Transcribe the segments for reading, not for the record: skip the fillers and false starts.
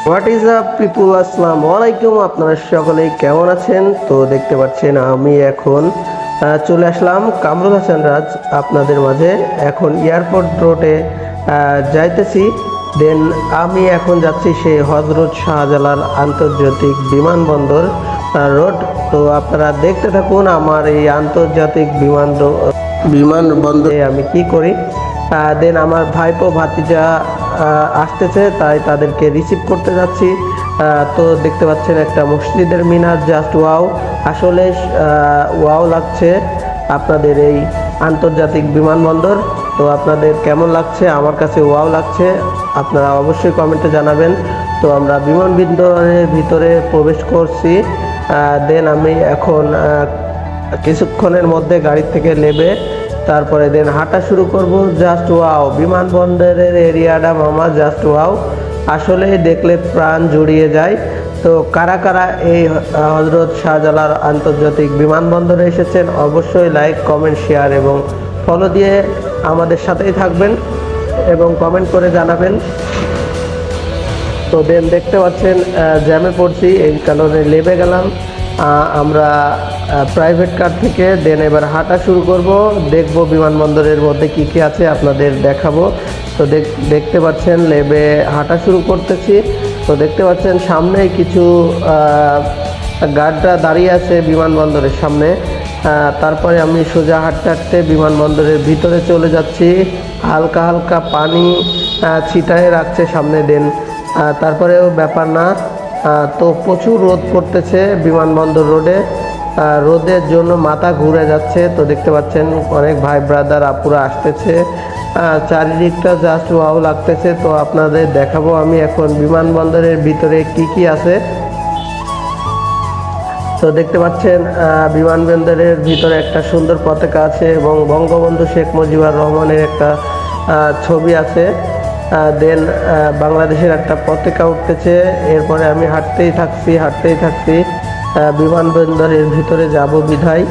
What is up পিপুল, আসসালামু আলাইকুম। আপনারা সকলেই কেমন আছেন? তো দেখতে পাচ্ছেন আমি এখন চলে আসলাম কামরুল হাসান রাজ আপনাদের মাঝে। এখন এয়ারপোর্ট রোডে যাইতেছি। দেন আমি এখন যাচ্ছি সেই হজরত শাহজালাল আন্তর্জাতিক বিমানবন্দর রোড। তো আপনারা দেখতে থাকুন আমার এই আন্তর্জাতিক বিমানবন্দরে আমি কি করি। দেন আমার ভাইপো ভাতিজা আসতেছে, তাই তাদেরকে রিসিভ করতে যাচ্ছি। তো দেখতে পাচ্ছেন একটা মসজিদের মিনার, জাস্ট ওয়াও, আসলে ওয়াও লাগছে আপনাদের এই আন্তর্জাতিক বিমানবন্দর। তো আপনাদের কেমন লাগছে? আমার কাছে ওয়াও লাগছে, আপনারা অবশ্যই কমেন্টে জানাবেন। তো আমরা বিমানবন্দরের ভিতরে প্রবেশ করছি। দেন আমি এখন কিছুক্ষণের মধ্যে গাড়ি থেকে নেবে তারপরে দেন হাঁটা শুরু করব। জাস্ট ওয়াও, বিমানবন্দরের এরিয়াটা মামা জাস্ট ওয়াও, আসলে দেখলে প্রাণ জুড়িয়ে যায়। তো কারা কারা এই হজরত শাহজালাল আন্তর্জাতিক বিমানবন্দরে এসেছেন অবশ্যই লাইক, কমেন্ট, শেয়ার এবং ফলো দিয়ে আমাদের সাথেই থাকবেন এবং কমেন্ট করে জানাবেন। তো দেন দেখতে পাচ্ছেন জ্যামে পড়ছি, এই কারণে লেবে গেলাম আমরা প্রাইভেট কার থেকে। দেন এবার হাঁটা শুরু করব, দেখব বিমানবন্দরের মধ্যে কি কি আছে আপনাদের দেখাবো। তো দেখতে পাচ্ছেন লেবে হাঁটা শুরু করতেছি। তো দেখতে পাচ্ছেন সামনেই কিছু গার্ডরা দাঁড়িয়ে আছে বিমানবন্দরের সামনে। তারপরে আমি সোজা হাঁটতে হাঁটতে বিমানবন্দরের ভিতরে চলে যাচ্ছি। হালকা হালকা পানি ছিটায় রাখছে সামনে। দেন তারপরেও ব্যাপার না। তো প্রচুর রোদ পড়তেছে বিমানবন্দর রোডে, রোদের জন্য মাথা ঘুরে যাচ্ছে। তো দেখতে পাচ্ছেন অনেক ভাই ব্রাদার আপুরা আসতেছে, চারিদিকটা জাস্ট ওয়াও লাগতেছে। তো আপনাদের দেখাবো আমি এখন বিমানবন্দরের ভিতরে কি কি আছে। তো দেখতে পাচ্ছেন বিমানবন্দরের ভিতরে একটা সুন্দর পতাকা আছে এবং বঙ্গবন্ধু শেখ মুজিবুর রহমানের একটা ছবি আছে। দেন বাংলাদেশের একটা পতাকা উঠতেছে। এরপরে আমি হাঁটতেই থাকছি বিমানবন্দরের ভিতরে যাব বিধায়।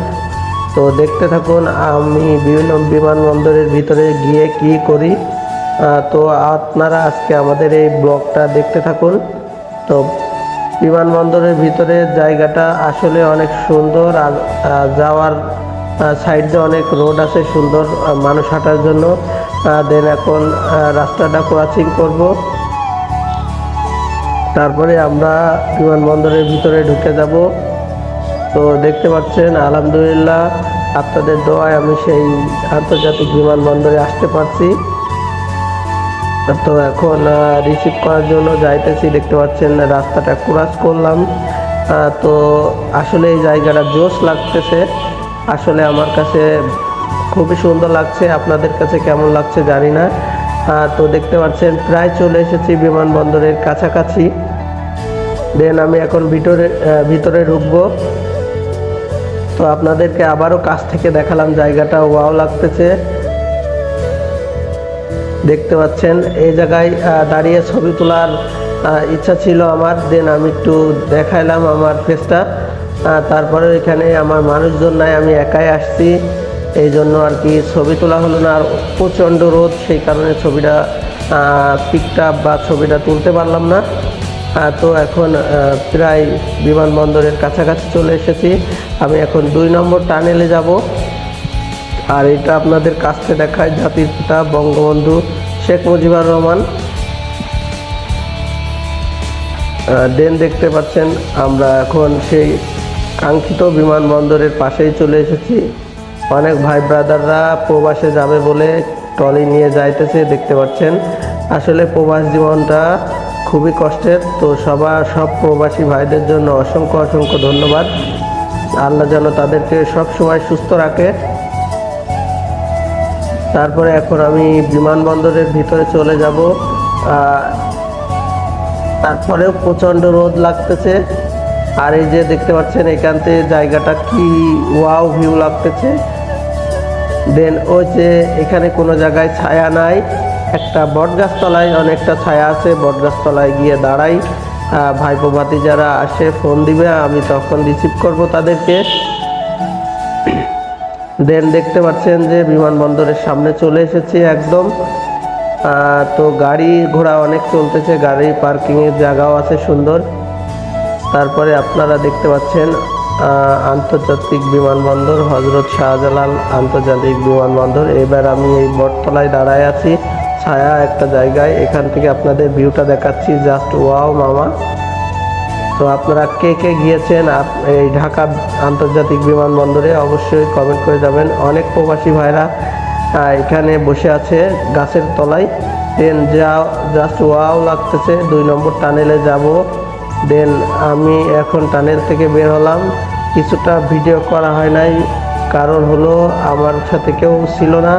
তো দেখতে থাকুন আমি বিভিন্ন বিমানবন্দরের ভিতরে গিয়ে কি করি। তো আপনারা আজকে আমাদের এই ব্লগটা দেখতে থাকুন। তো বিমানবন্দরের ভিতরে জায়গাটা আসলে অনেক সুন্দর, আর যাওয়ার সাইড দিয়ে অনেক রোড আছে সুন্দর মানুষ হাঁটার জন্য। দেন এখন রাস্তাটা ক্রসিং করব, তারপরে আমরা বিমানবন্দরের ভিতরে ঢুকে যাব। তো দেখতে পাচ্ছেন আলহামদুলিল্লাহ আপনাদের দোয়ায় আমি সেই আন্তর্জাতিক বিমানবন্দরে আসতে পারছি। তো এখন রিসিভ করার জন্য যাইতেছি। দেখতে পাচ্ছেন রাস্তাটা ক্রস করলাম। তো আসলে এই জায়গাটা জোশ লাগতেছে, আসলে আমার কাছে খুবই সুন্দর লাগছে। আপনাদের কাছে কেমন লাগছে জানি না। তো দেখতে পাচ্ছেন প্রায় চলে এসেছি বিমানবন্দরের কাছাকাছি। দেন আমি এখন ভিতরে ঢুকবো। তো আপনাদেরকে আবারও কাছ থেকে দেখালাম, জায়গাটা ওয়াও লাগতেছে। দেখতে পাচ্ছেন এই জায়গায় দাঁড়িয়ে ছবি তোলার ইচ্ছা ছিল আমার। দেন আমি একটু দেখাইলাম আমার ফেসটা। তারপরে এখানে আমার মানুষজন নাই, আমি একাই আসছি, এই জন্য আর কি ছবি তোলা হলো না। আর প্রচণ্ড রোদ, সেই কারণে পিকটা বা ছবিটা তুলতে পারলাম না। তো এখন প্রায় বিমানবন্দরের কাছাকাছি চলে এসেছি। আমি এখন 2 নম্বর টানেলে যাব। আর এটা আপনাদের কাছে দেখায় জাতির পিতা বঙ্গবন্ধু শেখ মুজিবুর রহমান। দেন দেখতে পাচ্ছেন আমরা এখন সেই কাঙ্ক্ষিত বিমানবন্দরের পাশেই চলে এসেছি। অনেক ভাই ব্রাদাররা প্রবাসে যাবে বলে ট্রলি নিয়ে যাইতেছে। দেখতে পাচ্ছেন আসলে প্রবাস জীবনটা খুবই কষ্টের। তো সব প্রবাসী ভাইদের জন্য অসংখ্য ধন্যবাদ। আল্লাহ যেন তাদেরকে সব সময় সুস্থ রাখে। তারপরে এখন আমি বিমানবন্দরের ভিতরে চলে যাব। তারপরেও প্রচণ্ড রোদ লাগতেছে। আর এই যে দেখতে পাচ্ছেন এখান থেকে জায়গাটা কি ওয়াও ভিউ লাগতেছে। দেন ওই যে এখানে কোনো জায়গায় ছায়া নাই, একটা বটগাছতলায় অনেকটা ছায়া আছে, বটগাছতলায় গিয়ে দাঁড়াই। ভাইপো ভাতি যারা আসে ফোন দিবে, আমি তখন রিসিভ করব তাদেরকে। দেন দেখতে পাচ্ছেন যে বিমানবন্দরের সামনে চলে এসেছি একদম। তো গাড়ি ঘোড়া অনেক চলতেছে, গাড়ি পার্কিংয়ের জায়গাও আছে সুন্দর। তারপরে আপনারা দেখতে পাচ্ছেন আন্তর্জাতিক বিমানবন্দর, হজরত শাহজালাল আন্তর্জাতিক বিমানবন্দর। এবার আমি এই বটতলায় দাঁড়ায় আছি ছায়া একটা জায়গায়, এখান থেকে আপনাদের ভিউটা দেখাচ্ছি। জাস্ট ওয়াও মামা। তো আপনারা কে কে গিয়েছেন এই ঢাকা আন্তর্জাতিক বিমানবন্দরে অবশ্যই কমেন্ট করে যাবেন। অনেক প্রবাসী ভাইরা এখানে বসে আছে গাছের তলায়। দেন জাস্ট ওয়াও লাগতেছে। 2 নম্বর টানেলে যাব। দেন আমি এখন টানেল থেকে বের হলাম। কিছুটা ভিডিও করা হয় নাই, কারণ হলো আমার সাথে কেউ ছিল না।